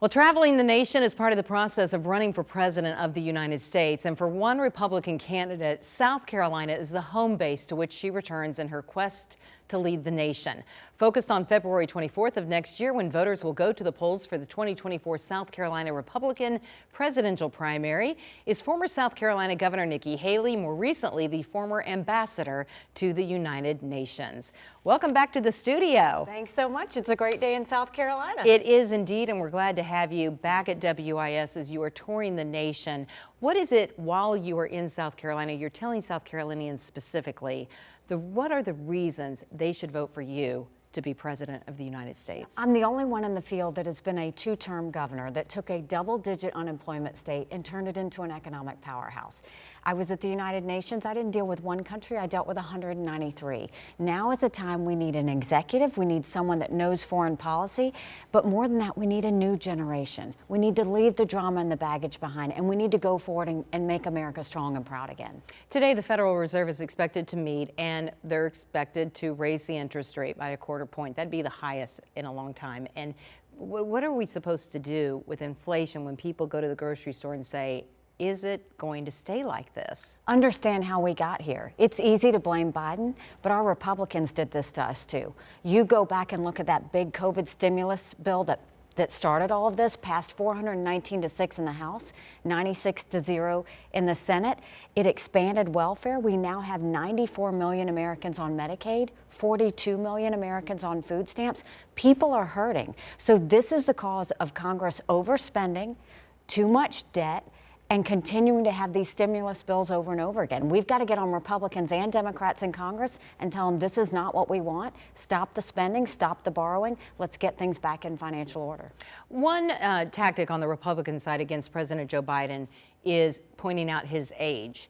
Well, traveling the nation is part of the process of running for president of the United States. And for one Republican candidate, South Carolina is the home base to which she returns in her quest to lead the nation. Focused on February 24th of next year, when voters will go to the polls for the 2024 South Carolina Republican presidential primary, is former South Carolina Governor Nikki Haley, more recently the former ambassador to the United Nations. Welcome back to the studio. Thanks so much. It's a great day in South Carolina. It is indeed, and we're glad to have you back at WIS as you are touring the nation. What is it while you are in South Carolina, you're telling South Carolinians specifically, what are the reasons they should vote for you to be president of the United States? I'm the only one in the field that has been a two-term governor that took a double-digit unemployment state and turned it into an economic powerhouse. I was at the United Nations. I didn't deal with one country. I dealt with 193. Now is a time we need an executive. We need someone that knows foreign policy. But more than that, we need a new generation. We need to leave the drama and the baggage behind, and we need to go forward and make America strong and proud again. Today, the Federal Reserve is expected to meet, and they're expected to raise the interest rate by a quarter point. That'd be the highest in a long time. And what are we supposed to do with inflation when people go to the grocery store and say, is it going to stay like this? Understand how we got here. It's easy to blame Biden, but our Republicans did this to us too. You go back and look at that big COVID stimulus bill that started all of this, passed 419-6 in the House, 96-0 in the Senate. It expanded welfare. We now have 94 million Americans on Medicaid, 42 million Americans on food stamps. People are hurting. So this is the cause of Congress overspending, too much debt, and continuing to have these stimulus bills over and over again. We've got to get on Republicans and Democrats in Congress and tell them this is not what we want. Stop the spending, stop the borrowing. Let's get things back in financial order. One tactic on the Republican side against President Joe Biden is pointing out his age.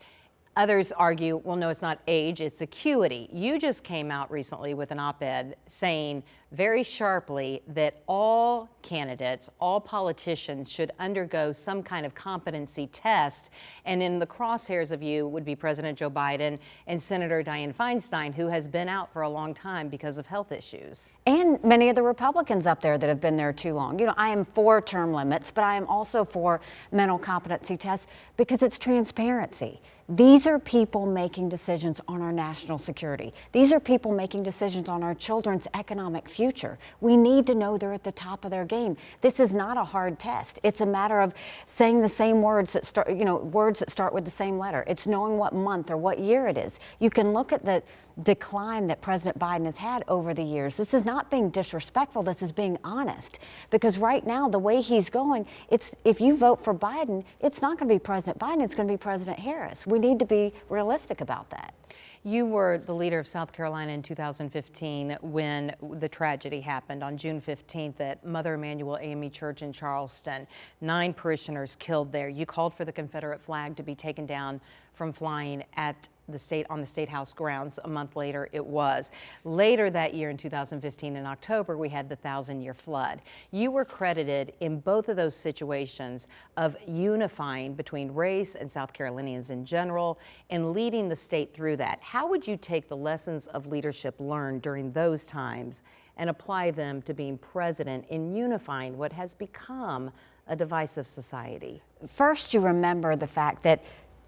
Others argue, well, no, it's not age, it's acuity. You just came out recently with an op-ed saying very sharply that all candidates, all politicians should undergo some kind of competency test. And in the crosshairs of you would be President Joe Biden and Senator Dianne Feinstein, who has been out for a long time because of health issues. And many of the Republicans up there that have been there too long. You know, I am for term limits, but I am also for mental competency tests because it's transparency. These are people making decisions on our national security. These are people making decisions on our children's economic future. We need to know they're at the top of their game. This is not a hard test. It's a matter of saying the same words that start, words that start with the same letter. It's knowing what month or what year it is. You can look at the decline that President Biden has had over the years. This is not being disrespectful. This is being honest. Because right now, the way he's going, if you vote for Biden, it's not going to be President Biden, it's going to be President Harris. We need to be realistic about that. You were the leader of South Carolina in 2015 when the tragedy happened on June 15th at Mother Emanuel AME Church in Charleston. 9 parishioners killed there. You called for the Confederate flag to be taken down from flying on the State House grounds. A month later, it was. Later that year in 2015, in October, we had the 1,000-year flood. You were credited in both of those situations of unifying between race and South Carolinians in general and leading the state through that. How would you take the lessons of leadership learned during those times and apply them to being president in unifying what has become a divisive society? First, you remember the fact that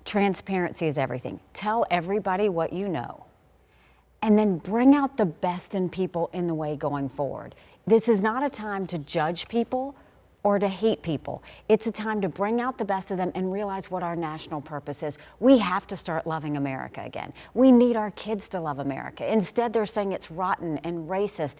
transparency is everything. Tell everybody what you know, and then bring out the best in people in the way going forward. This is not a time to judge people or to hate people. It's a time to bring out the best of them and realize what our national purpose is. We have to start loving America again. We need our kids to love America. Instead, they're saying it's rotten and racist.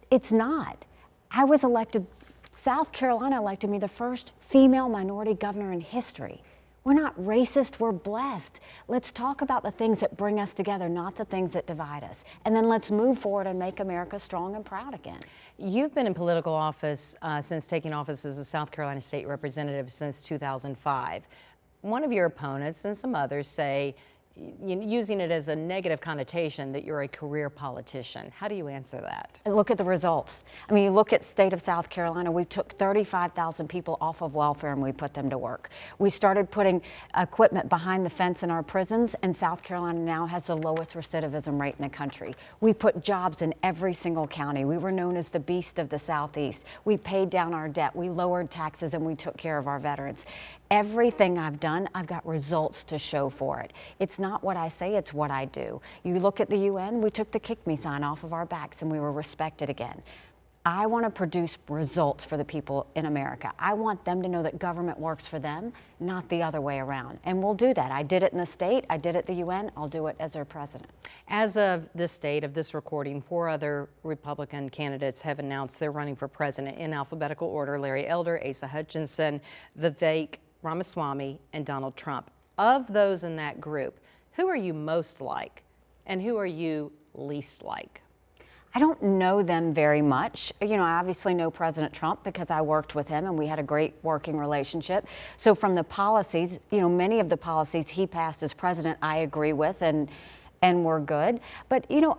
It's not. I was elected, South Carolina elected me the first female minority governor in history. We're not racist, we're blessed. Let's talk about the things that bring us together, not the things that divide us. And then let's move forward and make America strong and proud again. You've been in political office since taking office as a South Carolina state representative since 2005. One of your opponents and some others say using it as a negative connotation that you're a career politician. How do you answer that? Look at the results. I mean, you look at state of South Carolina, we took 35,000 people off of welfare and we put them to work. We started putting equipment behind the fence in our prisons, and South Carolina now has the lowest recidivism rate in the country. We put jobs in every single county. We were known as the beast of the Southeast. We paid down our debt. We lowered taxes and we took care of our veterans. Everything I've done, I've got results to show for it. It's not what I say, it's what I do. You look at the UN, we took the kick me sign off of our backs and we were respected again. I want to produce results for the people in America. I want them to know that government works for them, not the other way around. And we'll do that. I did it in the state, I did it at the UN, I'll do it as their president. As of this date of this recording, 4 other Republican candidates have announced they're running for president in alphabetical order: Larry Elder, Asa Hutchinson, Vivek Ramaswamy, and Donald Trump. Of those in that group, who are you most like and who are you least like? I don't know them very much. You know, I obviously know President Trump because I worked with him and we had a great working relationship. So from the policies, you know, many of the policies he passed as president I agree with and we're good. But, you know,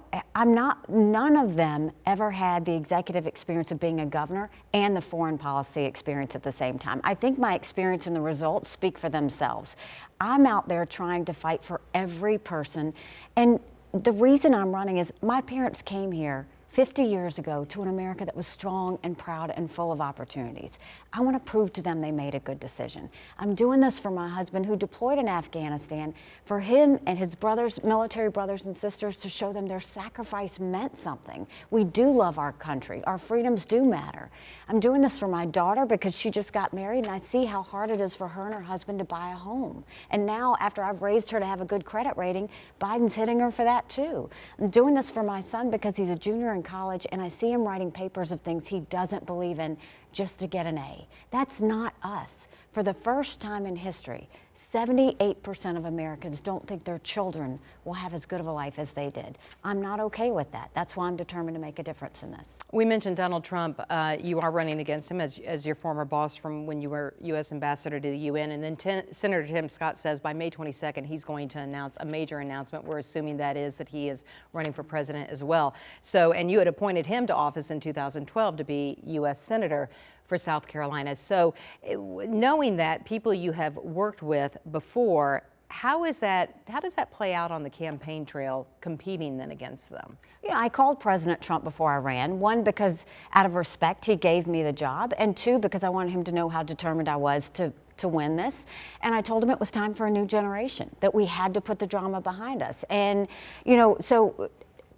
none of them ever had the executive experience of being a governor and the foreign policy experience at the same time. I think my experience and the results speak for themselves. I'm out there trying to fight for every person. And the reason I'm running is my parents came here 50 years ago to an America that was strong and proud and full of opportunities. I want to prove to them they made a good decision. I'm doing this for my husband who deployed in Afghanistan, for him and his brothers, military brothers and sisters, to show them their sacrifice meant something. We do love our country. Our freedoms do matter. I'm doing this for my daughter because she just got married and I see how hard it is for her and her husband to buy a home. And now, after I've raised her to have a good credit rating, Biden's hitting her for that too. I'm doing this for my son because he's a junior in college and I see him writing papers of things he doesn't believe in just to get an A. That's not us. For the first time in history, 78% of Americans don't think their children will have as good of a life as they did. I'm not okay with that. That's why I'm determined to make a difference in this. We mentioned Donald Trump. You are running against him as your former boss from when you were U.S. ambassador to the UN. And then Senator Tim Scott says by May 22nd, he's going to announce a major announcement. We're assuming that he is running for president as well. So, and you had appointed him to office in 2012 to be U.S. Senator for South Carolina. So knowing that, people you have worked with before, how does that play out on the campaign trail, competing then against them? Yeah, I called President Trump before I ran. 1, because out of respect, he gave me the job, and 2, because I wanted him to know how determined I was to win this. And I told him it was time for a new generation, that we had to put the drama behind us. And, you know, so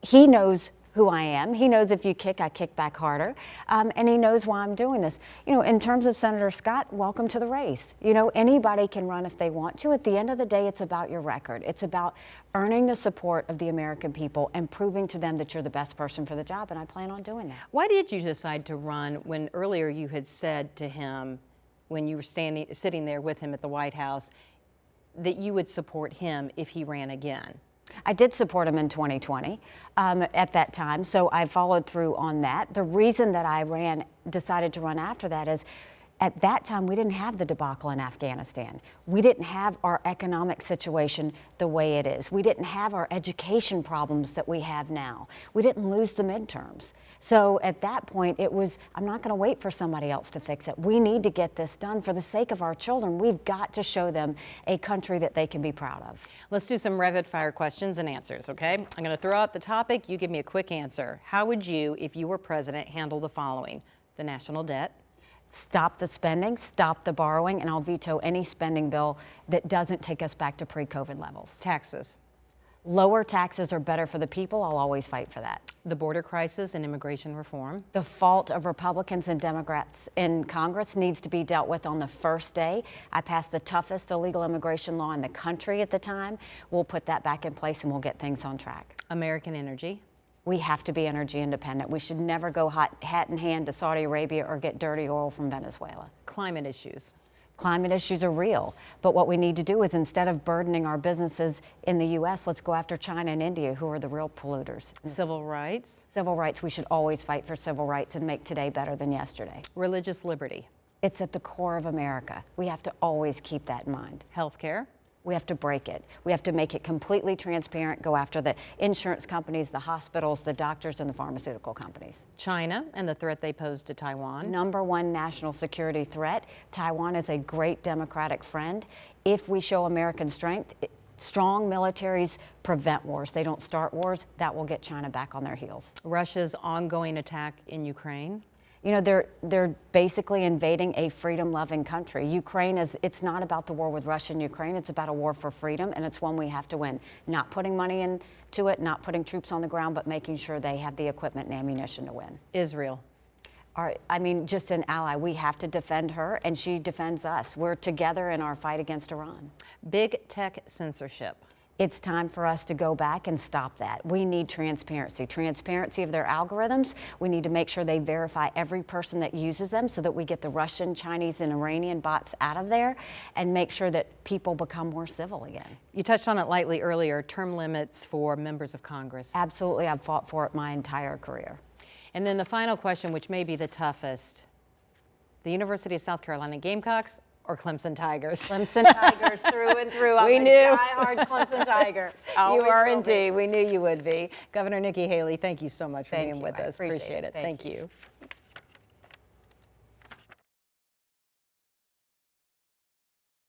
he knows who I am. He knows if you kick, I kick back harder. And he knows why I'm doing this. You know, in terms of Senator Scott, welcome to the race. You know, anybody can run if they want to. At the end of the day, it's about your record. It's about earning the support of the American people and proving to them that you're the best person for the job, and I plan on doing that. Why did you decide to run when earlier you had said to him, when you were sitting there with him at the White House, that you would support him if he ran again? I did support him in 2020 at that time, so I followed through on that. The reason that I decided to run after that is, at that time, we didn't have the debacle in Afghanistan. We didn't have our economic situation the way it is. We didn't have our education problems that we have now. We didn't lose the midterms. So at that point, it was, I'm not going to wait for somebody else to fix it. We need to get this done for the sake of our children. We've got to show them a country that they can be proud of. Let's do some rapid fire questions and answers, okay? I'm going to throw out the topic. You give me a quick answer. How would you, if you were president, handle the following? The national debt. Stop the spending, stop the borrowing, and I'll veto any spending bill that doesn't take us back to pre-COVID levels. Taxes. Lower taxes are better for the people. I'll always fight for that. The border crisis and immigration reform. The fault of Republicans and Democrats in Congress needs to be dealt with on the first day. I passed the toughest illegal immigration law in the country at the time. We'll put that back in place and we'll get things on track. American energy. We have to be energy independent. We should never go hat in hand to Saudi Arabia or get dirty oil from Venezuela. Climate issues. Climate issues are real, but what we need to do is, instead of burdening our businesses in the U.S., let's go after China and India, who are the real polluters. Civil rights. Civil rights, we should always fight for civil rights and make today better than yesterday. Religious liberty. It's at the core of America. We have to always keep that in mind. Healthcare. We have to break it. We have to make it completely transparent, go after the insurance companies, the hospitals, the doctors, and the pharmaceutical companies. China and the threat they pose to Taiwan. Number one national security threat. Taiwan is a great democratic friend. If we show American strength, strong militaries prevent wars. They don't start wars. That will get China back on their heels. Russia's ongoing attack in Ukraine. You know, they're basically invading a freedom-loving country. Ukraine it's not about the war with Russia and Ukraine. It's about a war for freedom, and it's one we have to win. Not putting money into it, not putting troops on the ground, but making sure they have the equipment and ammunition to win. Israel. I mean, just an ally. We have to defend her, and she defends us. We're together in our fight against Iran. Big tech censorship. It's time for us to go back and stop that. We need transparency. Transparency of their algorithms. We need to make sure they verify every person that uses them so that we get the Russian, Chinese, and Iranian bots out of there and make sure that people become more civil again. You touched on it lightly earlier, term limits for members of Congress. Absolutely. I've fought for it my entire career. And then the final question, which may be the toughest, the University of South Carolina Gamecocks or Clemson Tigers? Clemson Tigers through and through. I'm a diehard Clemson Tiger. You are indeed. We knew you would be. Governor Nikki Haley, thank you so much for being with us. Appreciate it. Thank you.